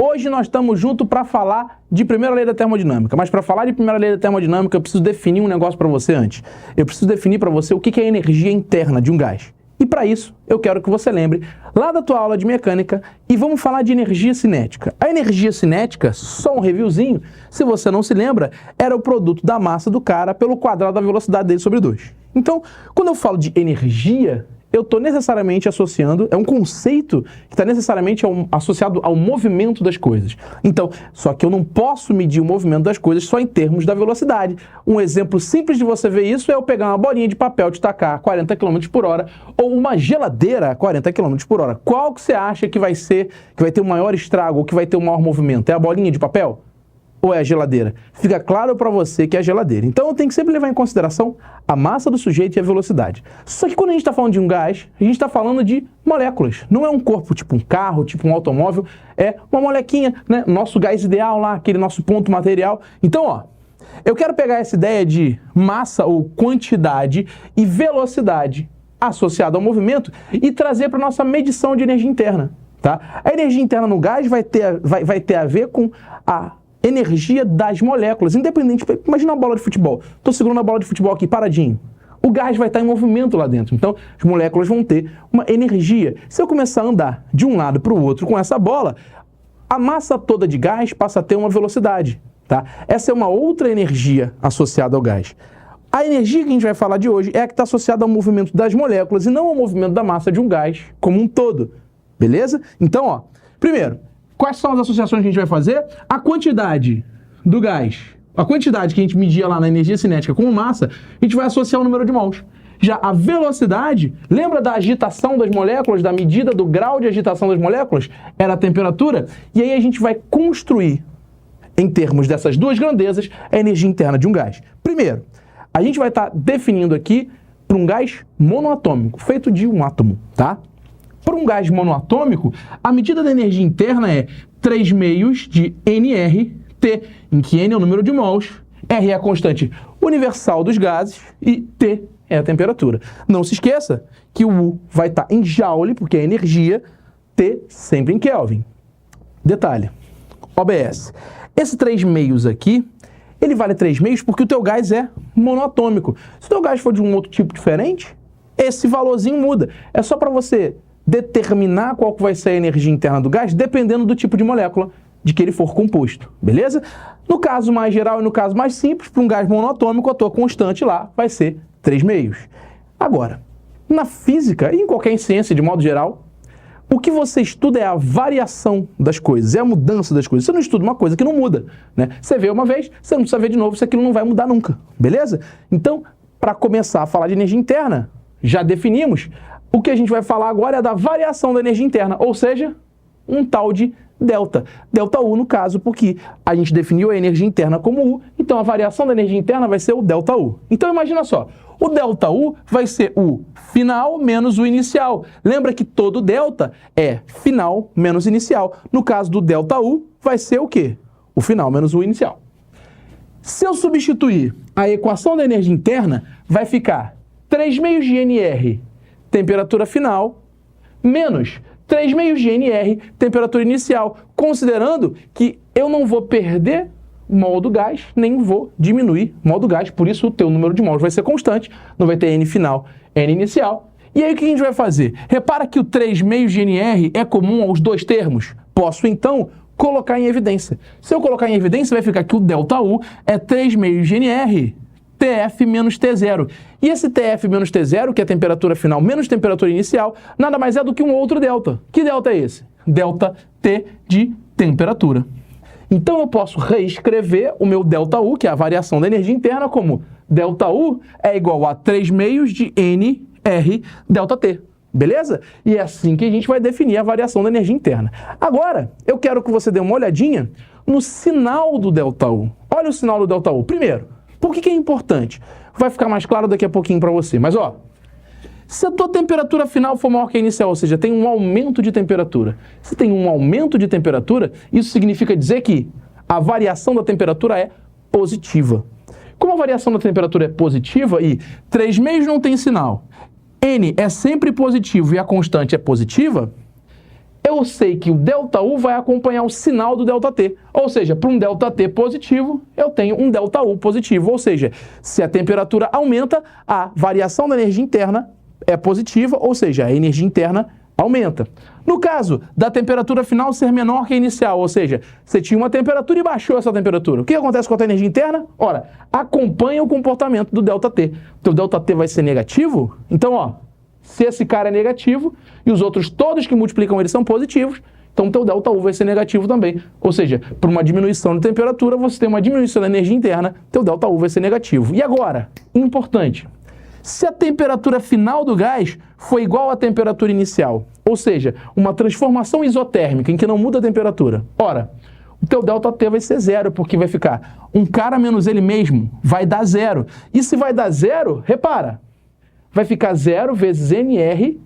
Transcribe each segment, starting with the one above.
Hoje nós estamos juntos para falar de primeira lei da termodinâmica, mas para falar de primeira lei da termodinâmica eu preciso definir um negócio para você antes. Eu preciso definir para você o que é a energia interna de um gás. E para isso eu quero que você lembre lá da tua aula de mecânica e vamos falar de energia cinética. A energia cinética, só um reviewzinho, se você não se lembra, era o produto da massa do cara pelo quadrado da velocidade dele sobre 2. Então, quando eu falo de energia, eu estou necessariamente associando, é um conceito que está necessariamente associado ao movimento das coisas. Então, só que eu não posso medir o movimento das coisas só em termos da velocidade. Um exemplo simples de você ver isso é eu pegar uma bolinha de papel de tacar a 40 km por hora ou uma geladeira a 40 km por hora. Qual que você acha que vai ter o maior estrago ou que vai ter o maior movimento? É a bolinha de papel? Ou é a geladeira? Fica claro para você que é a geladeira. Então eu tenho que sempre levar em consideração a massa do sujeito e a velocidade. Só que quando a gente está falando de um gás, a gente está falando de moléculas. Não é um corpo tipo um carro, tipo um automóvel, é uma molequinha, né? Nosso gás ideal lá, aquele nosso ponto material. Então, ó, eu quero pegar essa ideia de massa ou quantidade e velocidade associada ao movimento e trazer para a nossa medição de energia interna. Tá? A energia interna no gás vai ter a ver com a energia das moléculas, independente. Imagina uma bola de futebol. Estou segurando a bola de futebol aqui paradinho. O gás vai estar em movimento lá dentro. Então, as moléculas vão ter uma energia. Se eu começar a andar de um lado para o outro com essa bola, a massa toda de gás passa a ter uma velocidade. Tá? Essa é uma outra energia associada ao gás. A energia que a gente vai falar de hoje é a que está associada ao movimento das moléculas e não ao movimento da massa de um gás como um todo. Beleza? Então, ó, primeiro, quais são as associações que a gente vai fazer? A quantidade do gás, a quantidade que a gente media lá na energia cinética como massa, a gente vai associar o número de mols. Já a velocidade, lembra da agitação das moléculas, da medida do grau de agitação das moléculas? Era a temperatura. E aí a gente vai construir, em termos dessas duas grandezas, a energia interna de um gás. Primeiro, a gente vai estar definindo aqui para um gás monoatômico, feito de um átomo, tá? Para um gás monoatômico, a medida da energia interna é 3 meios de NR, T, em que N é o número de mols, R é a constante universal dos gases e T é a temperatura. Não se esqueça que o U vai estar em Joule, porque é energia, T sempre em Kelvin. Detalhe, OBS. Esse 3 meios aqui, ele vale 3 meios porque o teu gás é monoatômico. Se o teu gás for de um outro tipo diferente, esse valorzinho muda. É só para você determinar qual que vai ser a energia interna do gás, dependendo do tipo de molécula de que ele for composto, beleza? No caso mais geral e no caso mais simples, para um gás monoatômico, a tua constante lá vai ser 3 meios. Agora, na física e em qualquer ciência de modo geral, o que você estuda é a variação das coisas, é a mudança das coisas. Você não estuda uma coisa que não muda, né? Você vê uma vez, você não precisa ver de novo, se aquilo não vai mudar nunca, beleza? Então, para começar a falar de energia interna, já definimos. O que a gente vai falar agora é da variação da energia interna, ou seja, um tal de delta. Delta U, no caso, porque a gente definiu a energia interna como U, então a variação da energia interna vai ser o delta U. Então imagina só, o delta U vai ser o final menos o inicial. Lembra que todo delta é final menos inicial. No caso do delta U, vai ser o quê? O final menos o inicial. Se eu substituir a equação da energia interna, vai ficar 3 meios de NR, temperatura final, menos 3 meios de NR, temperatura inicial, considerando que eu não vou perder mol do gás, nem vou diminuir mol do gás, por isso o teu número de mols vai ser constante, não vai ter N final, N inicial. E aí o que a gente vai fazer? Repara que o 3 meios de NR é comum aos dois termos. Posso então colocar em evidência. Se eu colocar em evidência, vai ficar que o delta U é 3 meios de NR, TF menos T0. E esse TF menos T0, que é a temperatura final menos temperatura inicial, nada mais é do que um outro delta. Que delta é esse? Delta T de temperatura. Então eu posso reescrever o meu delta U, que é a variação da energia interna, como delta U é igual a 3 meios de NR delta T. Beleza? E é assim que a gente vai definir a variação da energia interna. Agora, eu quero que você dê uma olhadinha no sinal do delta U. Olha o sinal do delta U. Primeiro, por que é importante? Vai ficar mais claro daqui a pouquinho para você. Mas, ó, se a tua temperatura final for maior que a inicial, ou seja, tem um aumento de temperatura. Se tem um aumento de temperatura, isso significa dizer que a variação da temperatura é positiva. Como a variação da temperatura é positiva e 3 meios não tem sinal, N é sempre positivo e a constante é positiva, eu sei que o ΔU vai acompanhar o sinal do ΔT. Ou seja, para um ΔT positivo, eu tenho um ΔU positivo. Ou seja, se a temperatura aumenta, a variação da energia interna é positiva, ou seja, a energia interna aumenta. No caso da temperatura final ser menor que a inicial, ou seja, você tinha uma temperatura e baixou essa temperatura. O que acontece com a tua energia interna? Ora, acompanha o comportamento do ΔT. Teu ΔT vai ser negativo? Então, ó, se esse cara é negativo e os outros todos que multiplicam ele são positivos, então teu ΔU vai ser negativo também. Ou seja, por uma diminuição de temperatura, você tem uma diminuição da energia interna, teu ΔU vai ser negativo. E agora, importante, se a temperatura final do gás foi igual à temperatura inicial, ou seja, uma transformação isotérmica em que não muda a temperatura, ora, o teu ΔT vai ser zero, porque vai ficar um cara menos ele mesmo, vai dar zero. E se vai dar zero, repara, vai ficar zero vezes NR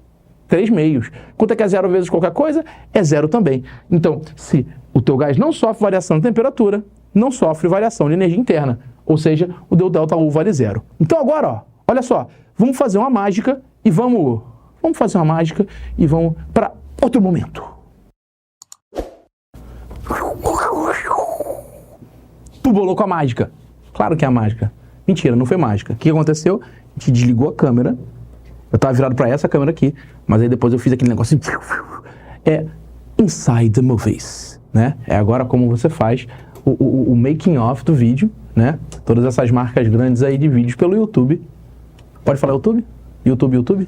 3 meios. Quanto é que é zero vezes qualquer coisa? É zero também. Então, se o teu gás não sofre variação de temperatura, não sofre variação de energia interna, ou seja, o teu ΔU vale zero. Então agora, ó, olha só, vamos fazer uma mágica e vamos para outro momento. Tu bolou com a mágica. Claro que é a mágica. Mentira, não foi mágica. O que aconteceu? A gente desligou a câmera. Eu tava virado para essa câmera aqui, mas aí depois eu fiz aquele negócio assim. É Inside the Movies, né? É agora como você faz o making of do vídeo, né? Todas essas marcas grandes aí de vídeos pelo YouTube. Pode falar YouTube? YouTube?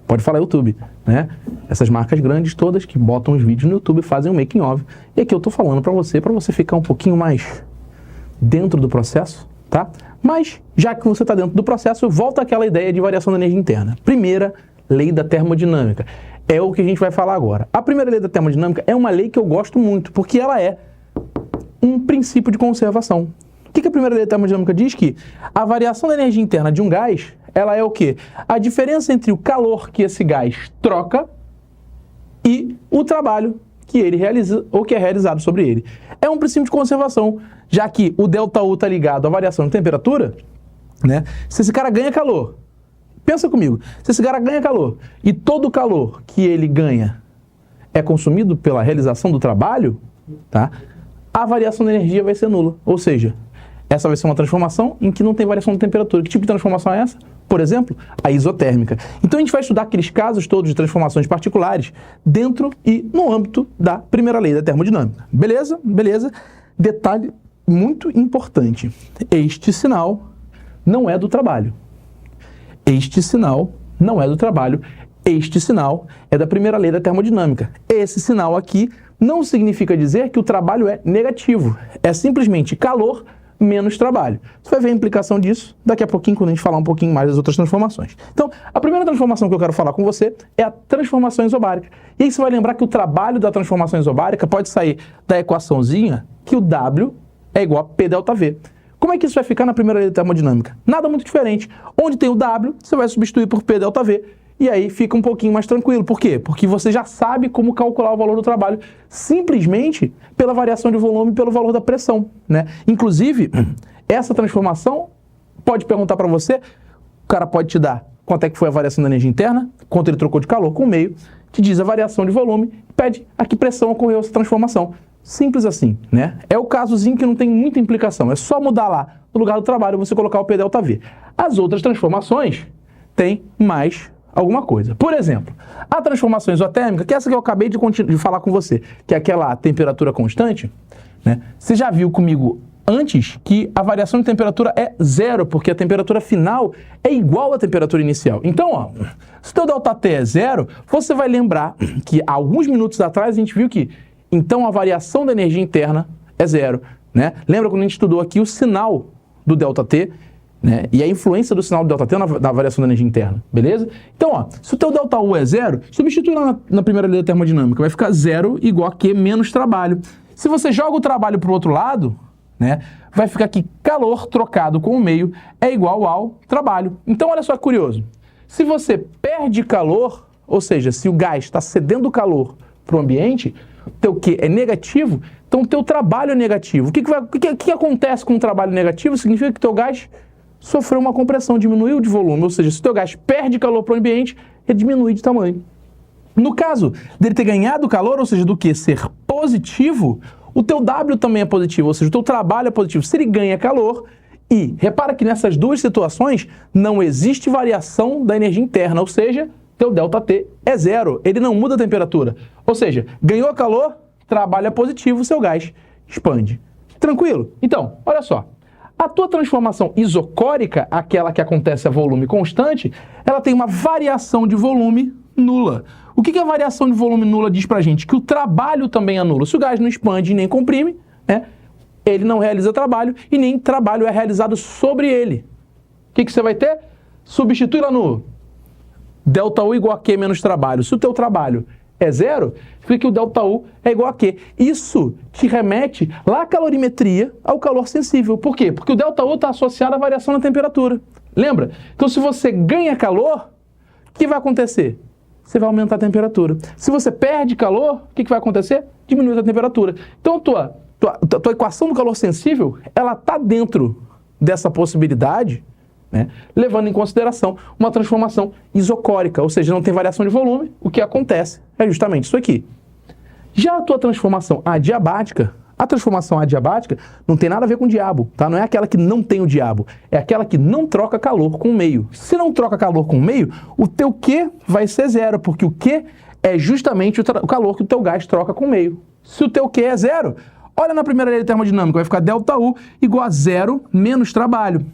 Pode falar YouTube, né? Essas marcas grandes todas que botam os vídeos no YouTube fazem o making of. E aqui eu tô falando para você ficar um pouquinho mais dentro do processo, tá? Mas, já que você está dentro do processo, volta àquela ideia de variação da energia interna. Primeira lei da termodinâmica. É o que a gente vai falar agora. A primeira lei da termodinâmica é uma lei que eu gosto muito, porque ela é um princípio de conservação. O que a primeira lei da termodinâmica diz? Que a variação da energia interna de um gás, ela é o quê? A diferença entre o calor que esse gás troca e o trabalho que ele realiza ou que é realizado sobre ele. É um princípio de conservação, já que o ΔU está ligado à variação de temperatura, né? Se esse cara ganha calor, pensa comigo, se esse cara ganha calor e todo o calor que ele ganha é consumido pela realização do trabalho, tá? A variação da energia vai ser nula, ou seja, essa vai ser uma transformação em que não tem variação de temperatura. Que tipo de transformação é essa? Por exemplo, a isotérmica. Então a gente vai estudar aqueles casos todos de transformações particulares dentro e no âmbito da primeira lei da termodinâmica. Beleza? Beleza. Detalhe muito importante. Este sinal não é do trabalho. Este sinal não é do trabalho. Este sinal é da primeira lei da termodinâmica. Esse sinal aqui não significa dizer que o trabalho é negativo. É simplesmente calor menos trabalho. Você vai ver a implicação disso daqui a pouquinho, quando a gente falar um pouquinho mais das outras transformações. Então, a primeira transformação que eu quero falar com você é a transformação isobárica. E aí você vai lembrar que o trabalho da transformação isobárica pode sair da equaçãozinha que o W é igual a P ΔV. Como é que isso vai ficar na primeira lei da termodinâmica? Nada muito diferente. Onde tem o W, você vai substituir por P ΔV. E aí fica um pouquinho mais tranquilo. Por quê? Porque você já sabe como calcular o valor do trabalho simplesmente pela variação de volume e pelo valor da pressão, né? Inclusive, essa transformação pode perguntar para você, o cara pode te dar quanto é que foi a variação da energia interna, quanto ele trocou de calor com o meio, te diz a variação de volume, pede a que pressão ocorreu essa transformação. Simples assim, né? É o casozinho que não tem muita implicação. É só mudar lá no lugar do trabalho você colocar o P ΔV. As outras transformações têm mais alguma coisa. Por exemplo, a transformação isotérmica, que é essa que eu acabei de falar com você, que é aquela temperatura constante, né? Você já viu comigo antes que a variação de temperatura é zero, porque a temperatura final é igual à temperatura inicial. Então, ó, se o teu ΔT é zero, você vai lembrar que há alguns minutos atrás a gente viu que então a variação da energia interna é zero, né? Lembra quando a gente estudou aqui o sinal do ΔT, né? E a influência do sinal do ΔT na variação da energia interna, beleza? Então, ó, se o teu ΔU é zero, substitui lá na primeira lei da termodinâmica, vai ficar zero igual a Q menos trabalho. Se você joga o trabalho para o outro lado, né, vai ficar que calor trocado com o meio é igual ao trabalho. Então, olha só que curioso. Se você perde calor, ou seja, se o gás está cedendo calor para o ambiente, teu Q é negativo, então o teu trabalho é negativo. O que acontece com o trabalho negativo? Significa que teu gás sofreu uma compressão, diminuiu de volume, ou seja, se o teu gás perde calor para o ambiente, ele diminui de tamanho. No caso dele ter ganhado calor, ou seja, do Q ser positivo, o teu W também é positivo, ou seja, o teu trabalho é positivo. Se ele ganha calor, e repara que nessas duas situações não existe variação da energia interna, ou seja, teu ΔT é zero, ele não muda a temperatura. Ou seja, ganhou calor, trabalho é positivo, seu gás expande. Tranquilo? Então, olha só. A tua transformação isocórica, aquela que acontece a volume constante, ela tem uma variação de volume nula. O que a variação de volume nula diz pra gente? Que o trabalho também é nulo. Se o gás não expande nem comprime, né, ele não realiza trabalho e nem trabalho é realizado sobre ele. O que você vai ter? Substitui lá no ΔU igual a Q menos trabalho. Se o teu trabalho é zero, fica que o ΔU é igual a Q. Isso te remete lá à calorimetria, ao calor sensível. Por quê? Porque o ΔU está associado à variação na temperatura. Lembra? Então, se você ganha calor, o que vai acontecer? Você vai aumentar a temperatura. Se você perde calor, o que vai acontecer? Diminui a temperatura. Então, tua equação do calor sensível, ela está dentro dessa possibilidade, né, levando em consideração uma transformação isocórica, ou seja, não tem variação de volume, o que acontece é justamente isso aqui. Já a tua transformação adiabática, a transformação adiabática não tem nada a ver com o diabo, tá? Não é aquela que não tem o diabo, é aquela que não troca calor com o meio. Se não troca calor com o meio, o teu Q vai ser zero, porque o Q é justamente o calor que o teu gás troca com o meio. Se o teu Q é zero, olha na primeira lei de termodinâmica, vai ficar ΔU igual a zero menos trabalho.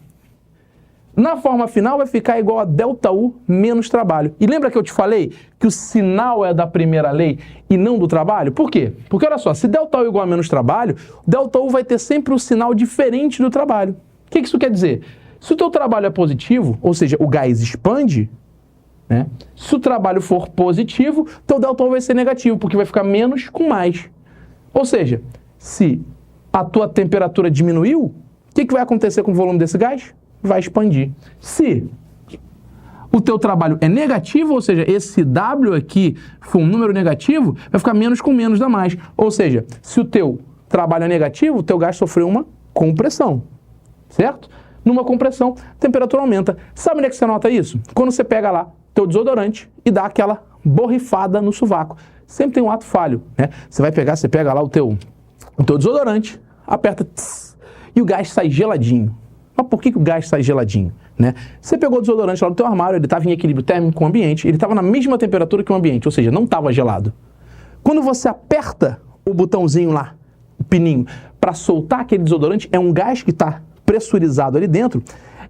Na forma final vai ficar igual a ΔU menos trabalho. E lembra que eu te falei que o sinal é da primeira lei e não do trabalho? Por quê? Porque olha só, se ΔU igual a menos trabalho, ΔU vai ter sempre um sinal diferente do trabalho. O que isso quer dizer? Se o teu trabalho é positivo, ou seja, o gás expande, né? Se o trabalho for positivo, teu ΔU vai ser negativo, porque vai ficar menos com mais. Ou seja, se a tua temperatura diminuiu, o que vai acontecer com o volume desse gás? Vai expandir. Se o teu trabalho é negativo, ou seja, esse W aqui for um número negativo, vai ficar menos com menos dá mais. Ou seja, se o teu trabalho é negativo, o teu gás sofreu uma compressão, certo? Numa compressão, a temperatura aumenta. Sabe onde é que você nota isso? Quando você pega lá teu desodorante e dá aquela borrifada no sovaco. Sempre tem um ato falho, né? Você pega lá o teu desodorante, aperta tss, e o gás sai geladinho. Mas por que o gás sai geladinho, né? Você pegou o desodorante lá no teu armário, ele estava em equilíbrio térmico com o ambiente, ele estava na mesma temperatura que o ambiente, ou seja, não estava gelado. Quando você aperta o botãozinho lá, o pininho, para soltar aquele desodorante, é um gás que está pressurizado ali dentro,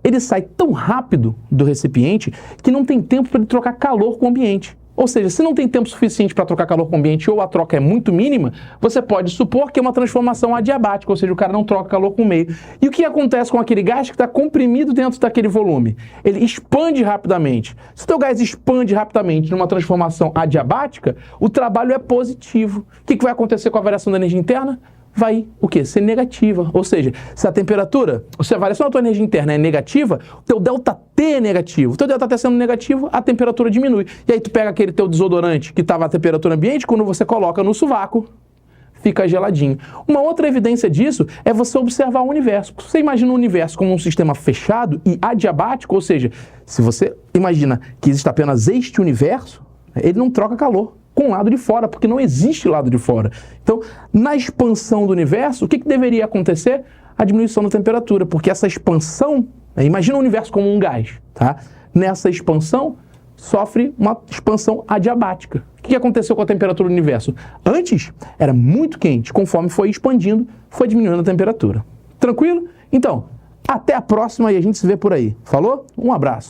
ele sai tão rápido do recipiente que não tem tempo para ele trocar calor com o ambiente. Ou seja, se não tem tempo suficiente para trocar calor com o ambiente ou a troca é muito mínima, você pode supor que é uma transformação adiabática, ou seja, o cara não troca calor com o meio. E o que acontece com aquele gás que está comprimido dentro daquele volume? Ele expande rapidamente. Se o teu gás expande rapidamente numa transformação adiabática, o trabalho é positivo. O que vai acontecer com a variação da energia interna? Vai o quê? Ser negativa. Ou seja, se a temperatura, se a variação da tua energia interna é negativa, o teu ΔT é negativo. O teu ΔT sendo negativo, a temperatura diminui. E aí tu pega aquele teu desodorante que estava a temperatura ambiente, quando você coloca no sovaco, fica geladinho. Uma outra evidência disso é você observar o universo. Você imagina o universo como um sistema fechado e adiabático, ou seja, se você imagina que existe apenas este universo, ele não troca calor com o lado de fora, porque não existe lado de fora. Então, na expansão do universo, o que deveria acontecer? A diminuição da temperatura, porque essa expansão, imagina o universo como um gás, tá? Nessa expansão, sofre uma expansão adiabática. O que aconteceu com a temperatura do universo? Antes, era muito quente, conforme foi expandindo, foi diminuindo a temperatura. Tranquilo? Então, até a próxima e a gente se vê por aí. Falou? Um abraço.